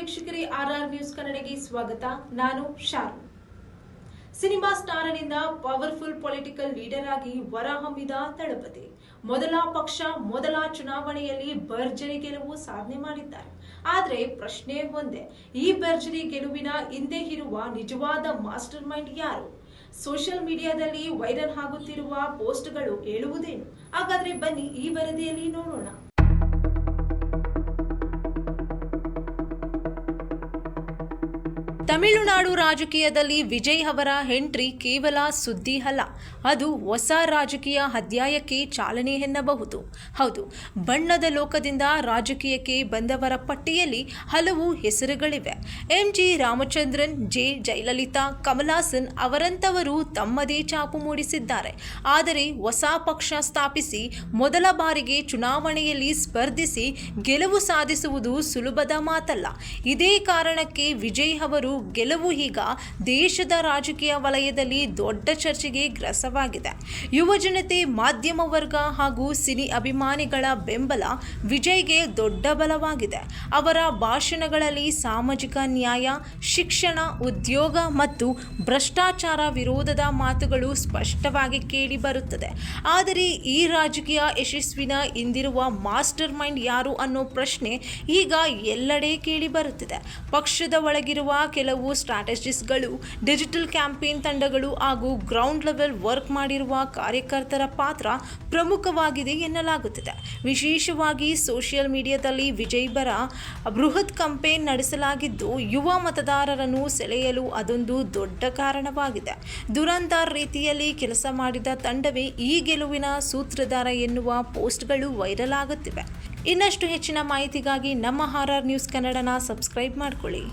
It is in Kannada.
ವೀಕ್ಷಕರೇ, RR ನ್ಯೂಸ್ ಕನ್ನಡಕ್ಕೆ ಸ್ವಾಗತ. ನಾನು Sharu. Cinema ಸ್ಟಾರನಿಂದ powerful political leader ಆಗಿ ಹೊರಹೊಮ್ಮಿದ ದಳಪತಿ ಮೊದಲ ಪಕ್ಷ ಮೊದಲ ಚುನಾವಣೆಯಲ್ಲಿ ಭರ್ಜರಿ ಗೆಲುವು ಸಾಧನೆ ಮಾಡಿದ್ದಾರೆ. ಆದ್ರೆ ಪ್ರಶ್ನೆ ಒಂದೇ, ಈ ಭರ್ಜರಿ ಗೆಲುವಿನ ಹಿಂದೆ ಇರುವ ನಿಜವಾದ ಮಾಸ್ಟರ್ ಮೈಂಡ್ ಯಾರು? ಸೋಷಿಯಲ್ ಮೀಡಿಯಾದಲ್ಲಿ ವೈರಲ್ ಆಗುತ್ತಿರುವ ಪೋಸ್ಟ್ಗಳು ಹೇಳುವುದೇನು? ಹಾಗಾದ್ರೆ ಬನ್ನಿ ಈ ವರದಿಯಲ್ಲಿ ನೋಡೋಣ. ತಮಿಳುನಾಡು ರಾಜಕೀಯದಲ್ಲಿ ವಿಜಯ್ ಅವರ ಎಂಟ್ರಿ ಕೇವಲ ಸುದ್ದಿ ಅಲ್ಲ, ಅದು ಹೊಸ ರಾಜಕೀಯ ಅಧ್ಯಾಯಕ್ಕೆ ಚಾಲನೆ ಎನ್ನಬಹುದು. ಹೌದು, ಬಣ್ಣದ ಲೋಕದಿಂದ ರಾಜಕೀಯಕ್ಕೆ ಬಂದವರ ಪಟ್ಟಿಯಲ್ಲಿ ಹಲವು ಹೆಸರುಗಳಿವೆ. MG ರಾಮಚಂದ್ರನ್, J ಜಯಲಲಿತಾ, ಕಮಲ್ ಹಾಸನ್ ಅವರಂತವರು ತಮ್ಮದೇ ಛಾಪು ಮೂಡಿಸಿದ್ದಾರೆ. ಆದರೆ ಹೊಸ ಪಕ್ಷ ಸ್ಥಾಪಿಸಿ ಮೊದಲ ಬಾರಿಗೆ ಚುನಾವಣೆಯಲ್ಲಿ ಸ್ಪರ್ಧಿಸಿ ಗೆಲುವು ಸಾಧಿಸುವುದು ಸುಲಭದ ಮಾತಲ್ಲ. ಇದೇ ಕಾರಣಕ್ಕೆ ವಿಜಯ್ ಅವರು ಗೆಲುವು ಈಗ ದೇಶದ ರಾಜಕೀಯ ವಲಯದಲ್ಲಿ ದೊಡ್ಡ ಚರ್ಚೆಗೆ ಗ್ರಾಸವಾಗಿದೆ. ಯುವ ಜನತೆ, ಮಾಧ್ಯಮ ವರ್ಗ ಹಾಗೂ ಸಿನಿ ಅಭಿಮಾನಿಗಳ ಬೆಂಬಲ ವಿಜಯ್ಗೆ ದೊಡ್ಡ ಬಲವಾಗಿದೆ. ಅವರ ಭಾಷಣಗಳಲ್ಲಿ ಸಾಮಾಜಿಕ ನ್ಯಾಯ, ಶಿಕ್ಷಣ, ಉದ್ಯೋಗ ಮತ್ತು ಭ್ರಷ್ಟಾಚಾರ ವಿರೋಧದ ಮಾತುಗಳು ಸ್ಪಷ್ಟವಾಗಿ ಕೇಳಿ ಬರುತ್ತದೆ. ಆದರೆ ಈ ರಾಜಕೀಯ ಯಶಸ್ವಿನ ಹಿಂದಿರುವ ಮಾಸ್ಟರ್ ಮೈಂಡ್ ಯಾರು ಅನ್ನೋ ಪ್ರಶ್ನೆ ಈಗ ಎಲ್ಲೆಡೆ ಕೇಳಿ ಬರುತ್ತಿದೆ. ಪಕ್ಷದ ಒಳಗಿರುವ ಕೆಲವು ಸ್ಟ್ರಾಟಜಿಸ್ಟ್ಗಳು, ಡಿಜಿಟಲ್ ಕ್ಯಾಂಪೇನ್ ತಂಡಗಳು ಹಾಗೂ ಗ್ರೌಂಡ್ ಲೆವೆಲ್ ವರ್ಕ್ ಮಾಡಿರುವ ಕಾರ್ಯಕರ್ತರ ಪಾತ್ರ ಪ್ರಮುಖವಾಗಿದೆ ಎನ್ನಲಾಗುತ್ತಿದೆ. ವಿಶೇಷವಾಗಿ ಸೋಷಿಯಲ್ ಮೀಡಿಯಾದಲ್ಲಿ ವಿಜಯ್ ಬರ ಬೃಹತ್ ಕ್ಯಾಂಪೇನ್ ನಡೆಸಲಾಗಿದ್ದು, ಯುವ ಮತದಾರರನ್ನು ಸೆಳೆಯಲು ಅದೊಂದು ದೊಡ್ಡ ಕಾರಣವಾಗಿದೆ. ದುರಂತಾರ್ ರೀತಿಯಲ್ಲಿ ಕೆಲಸ ಮಾಡಿದ ತಂಡವೇ ಈ ಗೆಲುವಿನ ಸೂತ್ರಧಾರ ಎನ್ನುವ ಪೋಸ್ಟ್ಗಳು ವೈರಲ್ ಆಗುತ್ತಿವೆ. ಇನ್ನಷ್ಟು ಹೆಚ್ಚಿನ ಮಾಹಿತಿಗಾಗಿ ನಮ್ಮ RR ನ್ಯೂಸ್ ಕನ್ನಡನ ಸಬ್ಸ್ಕ್ರೈಬ್ ಮಾಡಿಕೊಳ್ಳಿ.